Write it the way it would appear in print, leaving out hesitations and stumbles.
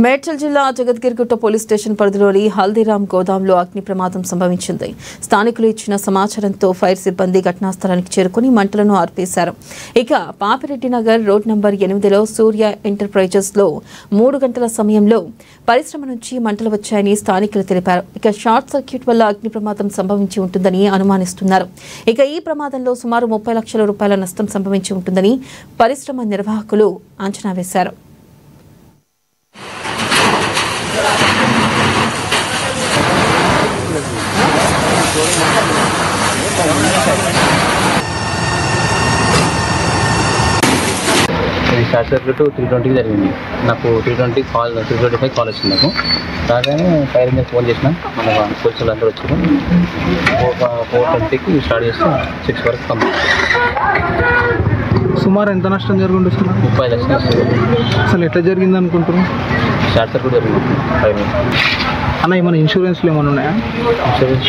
మేడ్చల్ జిల్లా Jagadgirigutta police station పరిధిలోని హల్దీరామ్ గోదాంలో అగ్ని ప్రమాదం సంభవించింది. స్థానికులు ఇచ్చిన సమాచారంతో ఫైర్ సిబ్బంది ఘటనా స్థలానికి చేరుకుని మంటలను ఆర్పేశారు. ఇక పాపిరెడ్డి నగర్ రోడ్ నంబర్ 8లో సూర్య ఎంటర్ప్రైజెస్ లో 3 గంటల సమయంలో పరిశ్రమ నుంచి మంటలు వచ్చాయని స్థానికులు తెలిపారు. ఇక షార్ట్ సర్క్యూట్ వల్ల అగ్ని ప్రమాదం సంభవించి ఉంటుందని అనుమానిస్తున్నారు. ఇక ఈ ప్రమాదంలో సుమారు 30 లక్షల రూపాయల నష్టం సంభవించి ఉంటుందని పరిశ్రమ నిర్వాహకులు అంచనా వేశారు. షార్ట్ సర్క్యూట్ 320 జరిగింది. నాకు 325 కాల్ వచ్చింది. నాకు రాగానే ఫైర్ ఇంజిన్ ఫోన్ చేసిన మన పోలీసులు అందరూ వచ్చారు. 4:20కి స్టార్ట్ చేస్తే 6 వరకు కంప్లీట్. సుమారు ఎంత నష్టం జరుగుతుంది? 30 లక్షలు వస్తుంది. అసలు ఎట్లా జరిగింది అనుకుంటున్నాం? షార్ట్ సర్క్యూట్ జరిగింది. అన్న ఏమైనా ఇన్సూరెన్స్లు ఏమైనా ఉన్నాయా? ఇన్సూరెన్స్